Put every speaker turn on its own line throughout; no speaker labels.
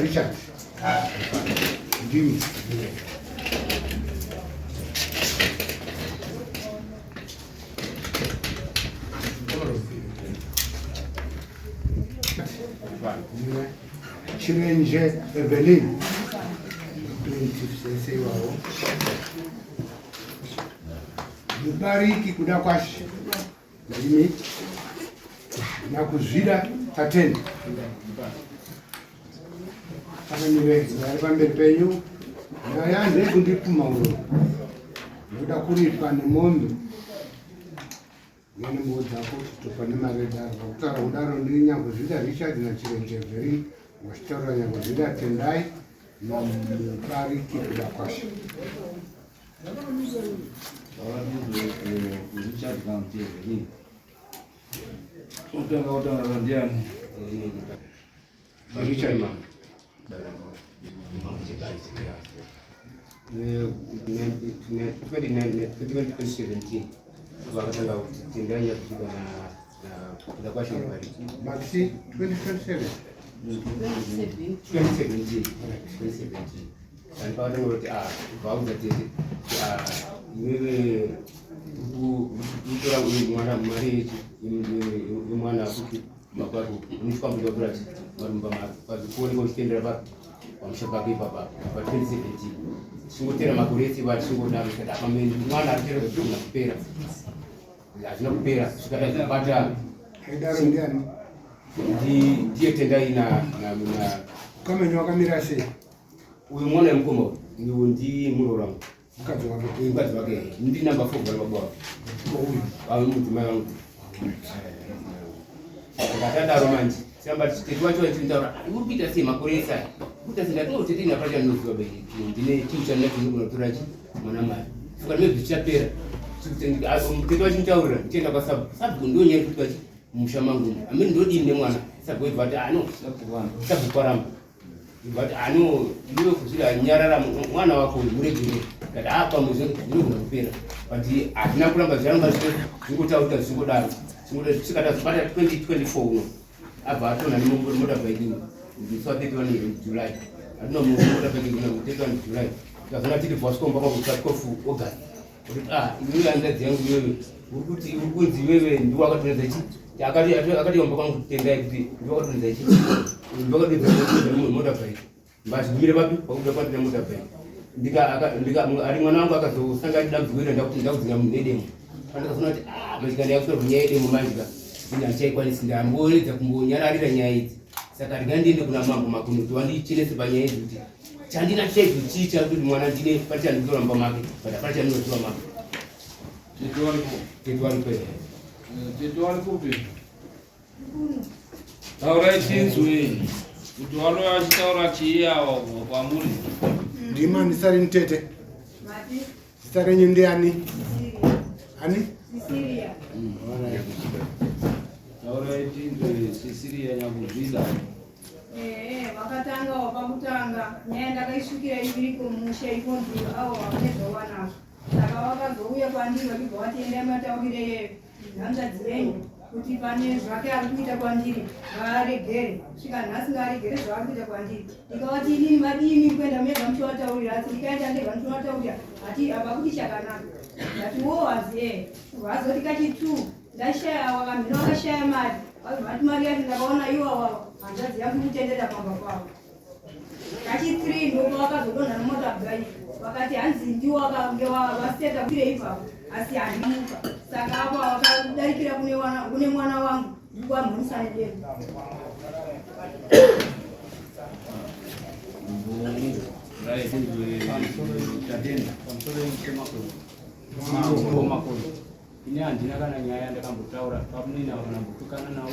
Richard. Jimmy. Chirenje Evelyn. Mubariki kuda kwashi. Mimi na kuzvida tateni. Akanire pamberi penyu nayande kundipuma uroyi ndoda kuripa nemombe ngene mbudzi dzako topa nemaredaro pakutaura kudaro ndiri nyangozvida Richard naChirenje Evelyn wachitaura nyangozvida Tendai namubariki kuda kwasha
Richard County Evelyn utanga ndiani
Richard man Maxi 2027
and part of it about that wewe mwana marriage mwana mababu nifika mdogo marumba mazikoni kwa kitendera ba wamshaka bipa ba 2017 singotera makureti wa singodaro kada pameni mwana atero na kupera lazima kupera sikata kupata
haidaro ndiani
ndiye Tendai na
kama nyoka mirase
uyu mwana mkomo ndi murorangu
mkazi
wake ndi namba 4 kwa baba
huyu
au mtu mwana akatanda romanti samba titwacho tindaura urupita sema kuresa kutazinda to titina pacha nusu wa bei ndine kiucha nake nuko turaji mwana mali fuka mimi bichapera tutenga titwacho tindaura tenda kwa sababu ndio nyenye titwacho mushamangu ameni ndio dine mwana sababu ibada ano sababu paramba ibada ano ndio kuzila nyarara mwana wako muregere kada hapa mzee ndio kunapera bati atina kulamba zanga zingotauta zingodaro sikada kubata 2024 uno aba atona ni moda baidini ndiswapeti wani July adino moda baidini na mteka ni July kazana tili Bosco mpaka kutakofu August iwe anza yangu wewe ukuti ukunzi wewe ndio wakatunza chi akati omba kwangu Tendai kuti ndio wakatunza chi ndio wakatunza moda baidini basi ngire bapi pauda kwa tena moda baidini ndika ali mwana wangu akazosanga damzuwira ndakutinga mnedemo andikafuna kuti mashikani yakutora kunyaya mumandika ndinachai kwanisi ndamboedza kumbonyararira nyaya idzi saka ndingandiende kuna mambo makuru kuti wandichenese panyaya idzi kuti chandina chaidzo chiita kuti mwana ndine pachandinotoramba make but pachandinotora make
tetwari kupi taura chinzweni kuti walo achitaura chiyawa kwamuri
ndima ndisari mtete zita renyu ndiani ani
taura chinzwe Sisiria nyakuzvida
vakatanga wapakutanga nyaya ndakaisvikira iviri kumusha ikonzi avo vakunezowana saka vakazouya kwandiri vachibva vatenda mataurire nhanzvadzi venyu kuti pane zvake ari kuita kwandiri ngaaregere svika nhasi ngaaregere zvaari kuita kwandiri ndikavati inini madini kuenda mega muchovataurira asi ndikaenda ndega muchovataurira hati havakuti chakanaka ndati wo hazi vazoti kachi2 ndashaya wakamhina wakashaya mari vati mari yati ndakaona iwawa hanzvadzi yangu kutendera pamba kwavo kachi3 ndoko vakazodonha nemotabgai vakati hanzi ndiwo vakange vaseta kure ipapo asi handimuka saka apo vakadarikira kune mwana wangu ndikwamhurisa nedemo
ine handina kana nyaya ndakambotaura pamunina vakanambotukana navo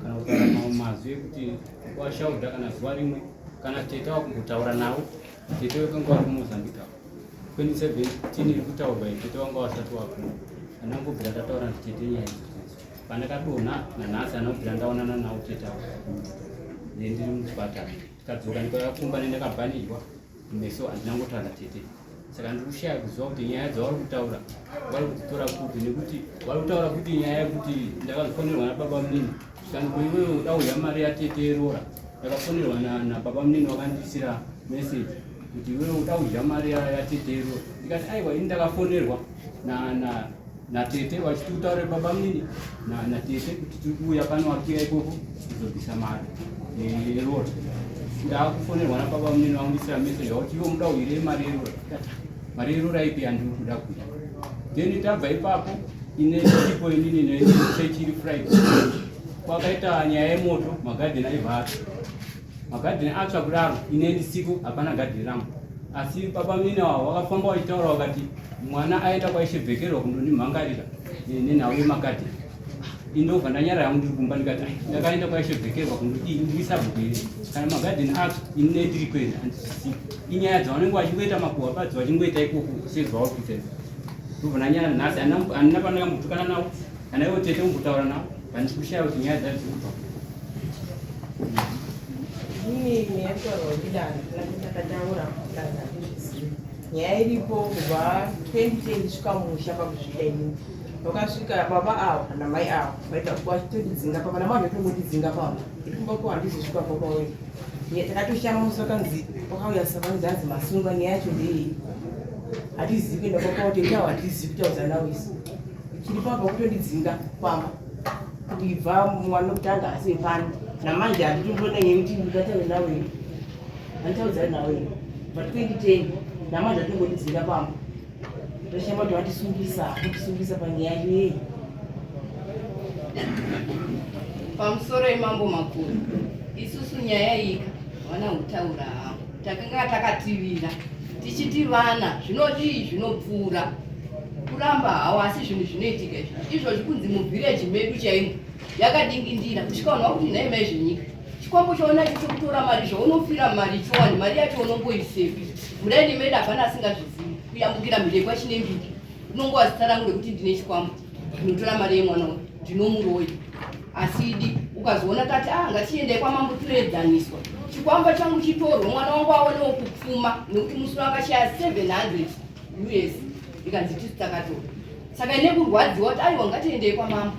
kana kutaura navo mazwi ekuti washaudha kana zuva rimwe kana tete wakumbotaura navo tete wekanga wari kumozambika 2017 iri kutaurwa tete wanga wasati wakuma andangobvira tataura ndi tete nyaya pandakadonha nanhasi anobvira ndaonana nawo tete avo ndiri muchipatara tikadzoka ndikakakumba nendakabhanirwa meso handina ngotaura tete. Saka ndiri kushaya kuziva kuti nyaya dzavari kutaura vari kudzitora kupi, nekuti vari kutaura kuti nyaya yekuti ndakazofonerwa nababa munini kana kuiwewe udauya mari yatete yerora. Ndakafonerwa nababa munini wakandisira message kuti iwewe udauya mari yatete yerora. Ndikati aiwa ini ndakafonerwa natete vachiti kutaure baba munini natete kuti tiri kuuya pano wakiya ikoko kuzobvisa mari yerora. Ndakufonerwa nababa munini wakundisira message kuti iwe muda uire mari yerora. Mari yerora ipi yandiri kuda kuita. Then tabva ipapo ine chipo inini nechiri Friday kwakaita nyaya yemoto, magadheni aibva atsva. Magadheni atsva kudaro ine ndisiku hapana gadheni rangu. Asi baba munini wavo wakafamba wachitaura wakati mwana aenda kwaishe Vhekerwa kundonimhangarira nenhau yemagadheni. Indobva ndanyara yangu ndiri kumba ndikati ndakaenda kwaishe Vhekerwa kundodisa bhuku iri kana magadheni atsva ine ndiri kuenda handisisiku. Inyaya dzavanenge vachingoita makuhwa badzi vachingoita ikoko sezvauri kuita. Ndobva ndanyara nhasi handina pandakambotukana navo kana ivo tete umbotaura navo handisi kushaya kuti nyaya dzari dziri kutaura.
Ini neyakutaurwa kudare ndakataura kudare handizvizivi. Nyaya iripo kubva 2010 ndisvika mumusha pakuzvika inini. Vakasvika baba avo namai avo vaita vachitondidzinga papa namai vaitongondidzinga pavo. Irikumba handizosvika papawe. Takatoshama musi vakanzi wakauya savanzi anzi masungwa. Nyaya yacho ndeyei hatizivi kuenda kwakao tendawo hatizivi kutaudza nawo isi. Chiri pabva kutondidzinga pamba kuti bva mwana wekutanga asi wepano namanje handitombona nyekuti ndikataure nawe handitaudzani nawe but 2010 namanje hatongondidzinga pamba. Toshamba kuti vatisungisa panyaya yei
pamusoro yemambo makuru. Isusu nyaya ika vana kutaura havo takanga takativira tichiti vana zvinodii zvinopfuura kuramba hawo asi zvinhu zvinoitika izvozvi kunzi muvhireji medu chaimo yakadingindira kusvikaonwa kuti nhaimai zvenyika chikwambo chaona chichikutora mari zvaunofira mari chowani mari yacho unongoisevi mudaini medu hapana asingazvizivi kuyambukira mhirekwa chine mbiki unongova zita rangu rekuti ndine chikwambo ndinotora mari yemwana uyu ndinomuroyi asidi ukazoona tati ngatiendei kwamambo toedzaniswa chikwamba changu chitorwa mwana wangu aonewo kupfuma nekuti musi wakashaya 700 US ikanzi tisi takatora. Saka ine kurwadziwa kuti aiwa ngatiendei kwamambo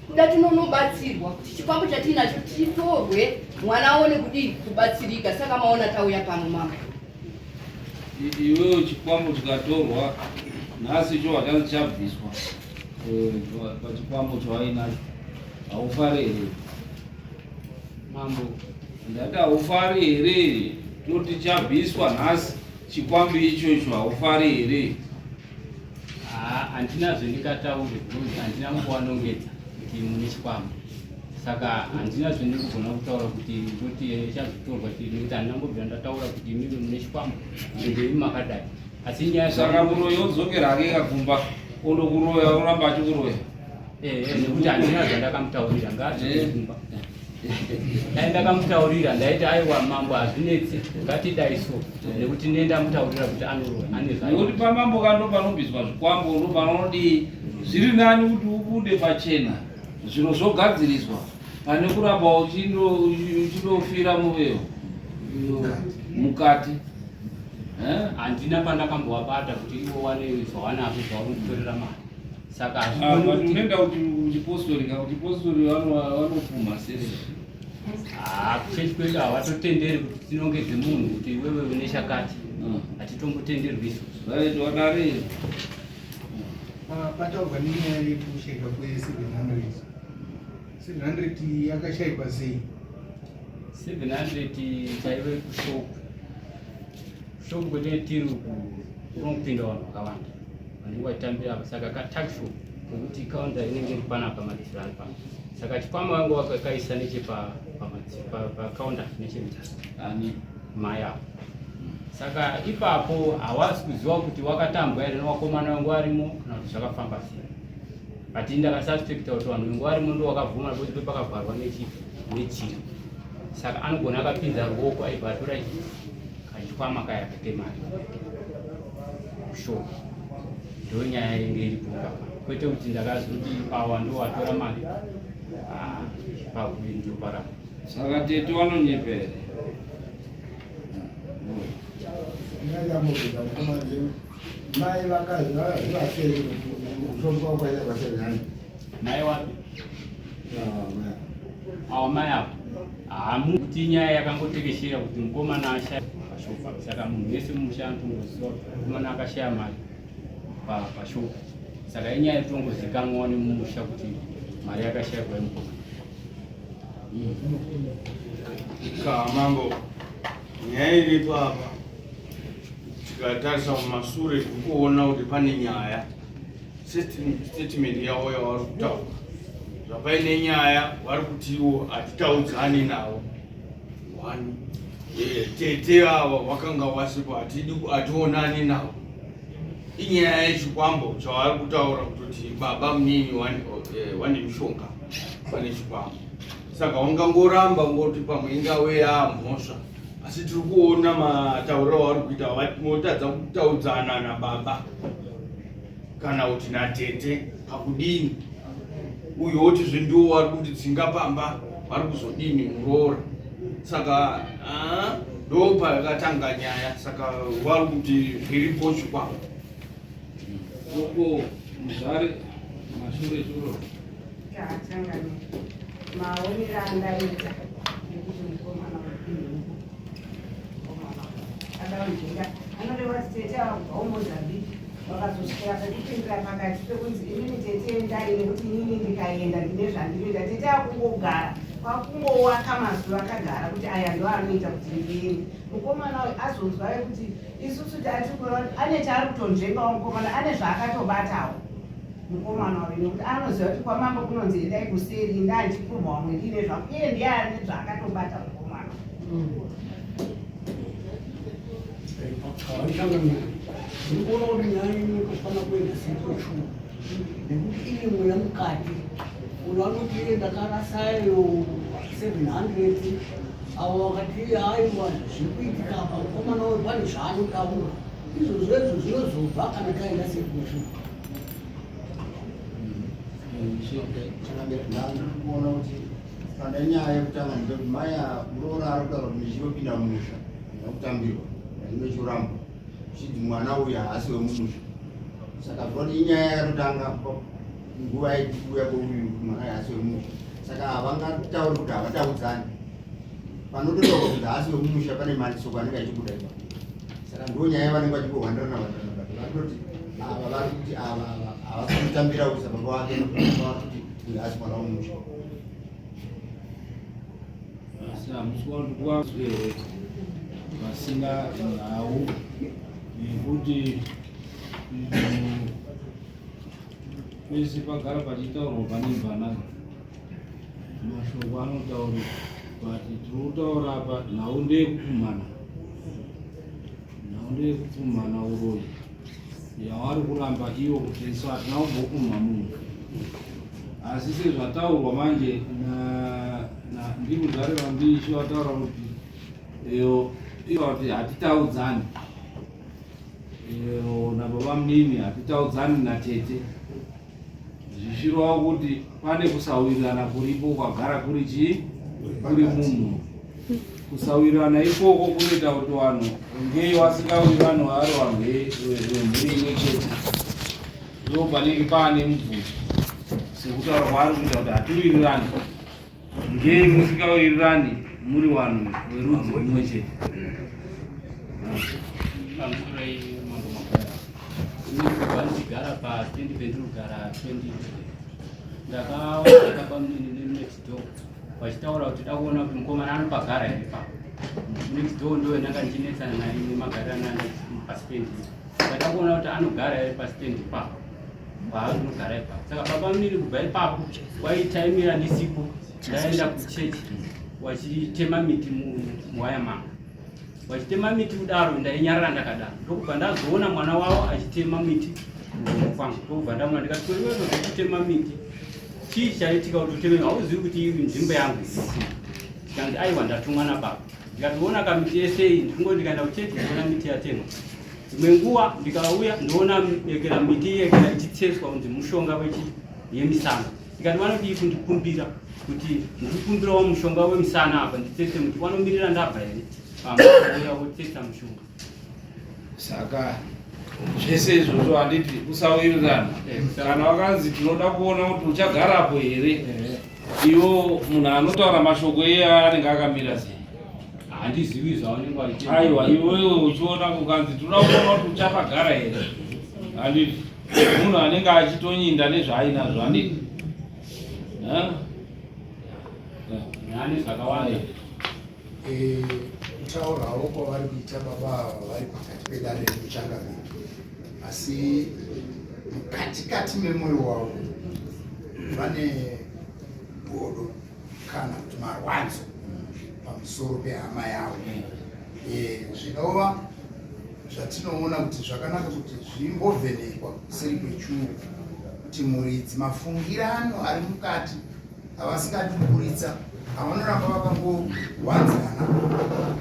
kuda tinonobatsirwa kuti chikwambo chatinacho chitorwe mwana aone kudii kubatsirika. Saka maona tauya pano mama.
Iwewe chikwambo chikatorwa nhasi cho hachanzi chabviswa pachikwambo chawainacho haufari here
Mambo
ndati haufari here toti chabviswa nhasi chikwambo ichocho haufari here?
handinazvo ndikataure kuti handina kuwanongedza kuti mune chikwambo. Saka handinazvo ndiri kugona kutaura kuti ndoti chazotorwa nekuti handina mbobvira ndataura kuti imimi mune chikwambo ndendei makadai. Asi nyaya
saka muroyi odzokera hake kakumba ondokuroya oramba achikuroya.
Nekuti handina zvandakamutaurira ngaazvikumba. Dai ndakamutaurira ndaiti aiwa mambo hazvinetsi ngatidai so nekuti ndendamutaurira kuti anoroya
nekuti pamambo kando panobviswa zvikwambo ndo panodii zviri nani kuti ubude pachena zvino zvogadziriswa pane kuramba uchindofira muvewo mukati.
handina pandakambovabata kuti ivo wane zvawanazvo zvavanonditorera mari. Saka
unoenda kuti uchipostori vanopfuma sere
kuchechi kwedu havatotenderi kuti tinongedze munhu kuti iwewe une chakati hatitombotenderwi izvozvo.
vaitwa dare
pataurwa nenyaya yekushayikwa kwe700 yakashayikwa sei?
700 chaive kushopu kwete tiri kunopinda vanhu vakawanda vanenge vachitambira apa. Saka kataxo kwekuti kaunda inenge iri panapa madifirani pano. Saka chikwama vangu vakakaisa nechepakaunda nechemutasi maya. Saka ipapo havasi kuziva kuti wakatambwa here nevakomana vangu varimo kana kuti zvakafamba sei. But ndakasasuspekita kuti vanhu vangu varimo ndo vakabvuma kuti pakavharwa nechiro. Saka anogona akapinza ruoko aibva atora kachikwama kaya katemari kushopu. Ndo nyaya inge iripo kwete kuti ndakazoti pawa ndo watora mari
saka tete wanonyepere
Ndakamubuza kuti mai vakazi vaseri mushonga wakaita kwasezani.
Mai wapi? Awa mai apo. Hamuti nyaya yakangotekeshera kuti mukomana ashaya pashofa. Saka munhu wese mumusha anotongoziva kuti mukomana akashaya mari pashofa. Saka inyaya yotongozikanwa nemumusha kuti mari yakashayikwa yemukomana.
Mambo nyaya iripo apa tikatarisa mumashure tikuona kuti pane nyaya statement yavo yavari kutaura zvapaine nyaya vari kuti ivo hatitaudzani navo. Tete ava vakanga wasipo hationani navo. Inyaya yechikwambo chavari kutaura kuti baba munini wane mishonga pane chikwambo. Saka wangangoramba ngoti pamwe ingave yamhosva, asi tiri kuona matauriro avari kuita vanotadza kutaudzana nababa kana kuti natete pakudini, uye woti ndiwo vari kutidzinga pamba, vari kuzodini muroora. Saka ndo pakatanga nyaya, saka vari kuti zviripo chikwambo.
Uko muzare mashure shuro
maonero andaita nekuti mukomana adaujinga anoreva kuti tete aumozambiki vakazosvika pakupindira pakati pekunzi inini tete endai nekuti inini ndikaenda ndine zvandinoita. Tete akungogara kwakungowaka mazuva akagara kuti aya ndo anoita kuti ndiende. Mukomana uyu azonzwayo kuti isusu tati kuona ane chaari kutonzvengawo mukomana ane zvaakatobatawo mukomana uyu nekuti anoziva kuti kwamambo kunonzi endai kuseri ndandikurwa wamwe ndine zvangu iye ndiye ane zvaakatobata mukomana.
Ndikuona kuti nyaya inotofana kuenda sekoshuma nekuti ine mweya mukati. Uno anoti iye ndakarasayo 700 avo vakati aiwa zvikuitika apa mukomana uyu pane zvaanotaura. Izvozvo zvinozobva kana taenda sekoshuma.
Ndikuona kuti kana nyaya yekutanga ndikuti mai muroora ari kutaura kuti ndichitopinda mumusha nekutambirwa nechirambwa chiti mwana uyu haasi wemumusha. Saka kuti inyaya yakatotanga nguva yekuuya kweuyu mwana haasi wemumusha. Saka havangatauri kuti havataudzani, panototaura kuti haasi wemumusha pane manisoko anenge achibuda ipa. Saka ndo nyaya yavanenge vachihwandirana vatoti ava vari kuti ava havakutambira kuisa baba wake kuti uyu haasi mwana wemumusha.
Hamusikwa vasina nhau nekuti pese pagara pachitaurwa pane mbanana mashoko anotaura kuti tiri kutaura apa nhau ndeyekupumhana, nhau ndeyekupumhana uroyi yavari kuramba ivo kuti isu hatina kumbopumha munhu. Asi sezvataurwa manje ndimuzare vambishi vataura kuti kuti hatitaudzani nababa munini, hatitaudzani natete, zvichirova kuti pane kusawirirana kuripo kwagara kuri chii, kuri munhu. Kusawirirana ikoko kunoita kuti vanhu ngei vasingawirirani vari vanhu vemhuri imwe chete, ndo panenge paane mubvunzo sekutaura kwaari kuita kuti hatiwirirani. Ngei musingawirirani muri vanhu verudzi rumwe chete?
Pamusoro mambo makuru vandigara pa20 pendinogara 20 ndakaona pamunini next door vachitaura kuti dakuona kuti mukomana anopagara here pa next door ndo ndanga ndichinetsana naye nemagariro ane pastendi. Ndakuona kuti anogara here pastendi pa paanogara ipa. Saka baba munini kubva ipapo waitaimira nisipo ndaenda kuchechi wachitema miti muwaya mama, wachitema miti kudaro ndainyarara ndakadaro. Ndokubva ndazoona mwana wavo achitema miti kwangu. Ndokubva ndamuna ndikati kuri wewe uchitema miti chii chaitika kuti uteme? Hauzivi kuti iyi nzvimbo yangu isina. Ndikanzi aiwa ndatumwa nababa. Ndikatoona kamiti ese iyi ndikungoti ndikaenda kuchechi ndiona miti yatemwa. Dzimwe nguva ndikauya ndoona yekera miti yekera ichitsetswa kunzi mushonga yemisana. Ndikati vanodii kundikumbira kuti ndikukumbirawo mushonga wemisana apa nditsetse muti, vanomirira ndabva here pamauya wotsetsa mushonga.
Saka zvese izvozvo handiti kusawirirana. Kana wakanzi tinoda kuona kuti uchagarapo here, iwo munhu anotaura mashoko iye anenge akamira sei.
Handizivi zvaunenge waita.
Aiwa, iwewe uchiona kukanzi tinoda kuona kuti uchapagara here, handiti munhu anenge achitonyinda nezvaainazvo, handiti
Nani zvakawanda.
Kutaurawo kwavari kuita baba vari pakati pedare rekuchangamira, asi mukatikati memwoyo wavo vane godo kana kuti marwadzo pamusoro pehama yavo. Zvinova zvatinoona kuti zvakanaka kuti zvimbovhenekwa kuseri kwechuru kuti muridzi mafungirano ari mukati avasingadi kuburitsa avanoramba vakangowanzana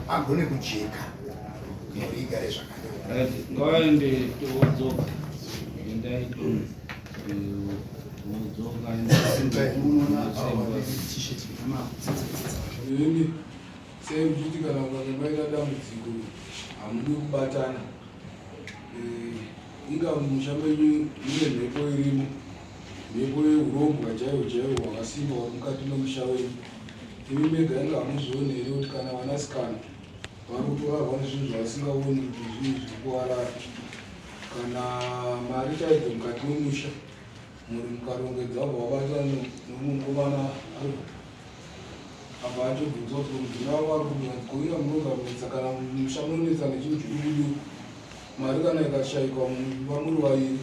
agone kujeka mhuri igare zvakanaka.
ngaende toodzoka endai
ini sekuti kana ukange maita dambudziko hamudi kubatana, inga mumusha menyu mune mhepo irimo, mhepo yehurombwa chaiwo chaiwo hwakasiiwa uri mukati memusha wenyu. Imi mega inga hamuzvioni here kuti kana vanasikana vari kutorarwa nezvinhu zvavasingaoni kuti zvinhu zviri kuwarara, kana mari chaidzo mukati memusha muri mukarongedza bvabatana nomukomana apa achobvunzwa kuti mudzina wavo vari kugoira munonga munetsa kana musha munonetsa nechinhu chidukuduku, mari kana ikashayikwa mumba muri vairi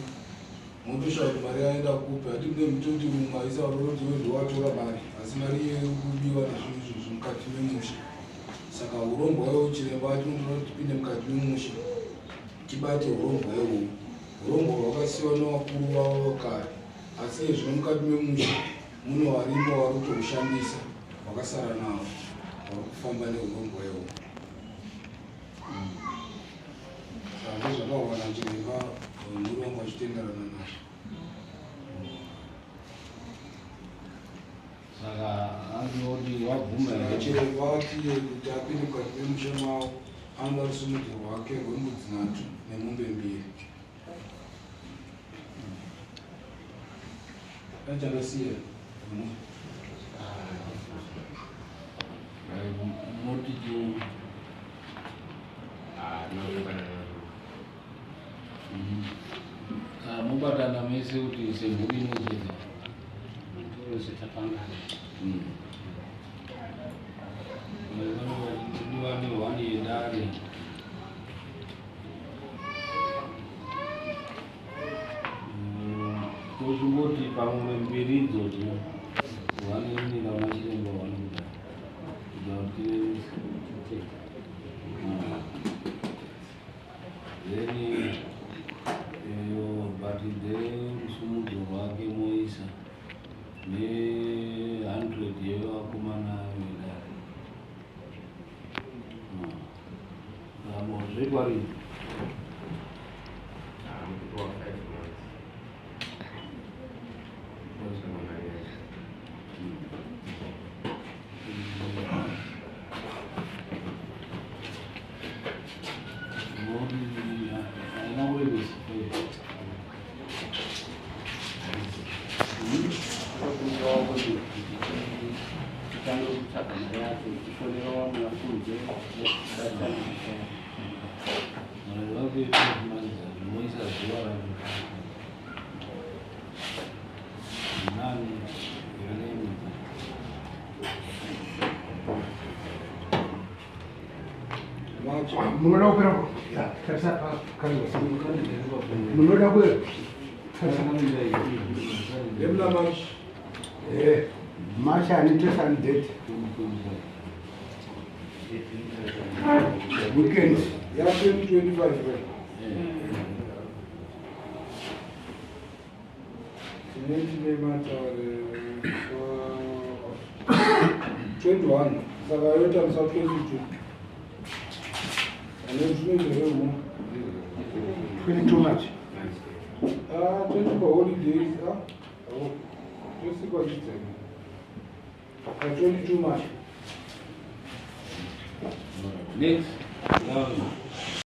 motoshaya kuti mari yaenda kupi. Hati mune mutoti mumwe aisa roroti wedowatora mari asi mari yekubiwa nezvinhu izvo zvimukati memusha. Saka urombwa iwo chiremba atinotora tipinde mukati memusha tibate urombwa ihwohwo. Urombwa hwakasiiwa nevakuru vavo kare, asi zvino mukati memusha mune varimo vari kutohushandisa vakasara navo vari kufamba neurombwa ihwohwo. Saka ndezvakawana chiremba murombwa achitenderana nazvo.
saka anoti wabvuma here
chiremba ati kuti apinde mukati memusha mavo anoda rusumudzi rwake rwembudzi 3 nemombe 2. Chakasiiwa
moti mubatana mese kuti semhuri inocheza
Zvichapangana.
diwa nehwani yedare tochingoti pamwe mbiri idzodzo hwani inina machiremba hwanoda then batidze rusumudzo rwake moisa ne100 yevakomana vedare zvekwari
Munoda kupera tarisa munoda kupera
Emna mash.
Masha anitesa and date weekends.
Ya 2025 right? Mata 21. Saka yota msa 22. And then
22 much.
20 for holidays. Just because it's 22 much.
next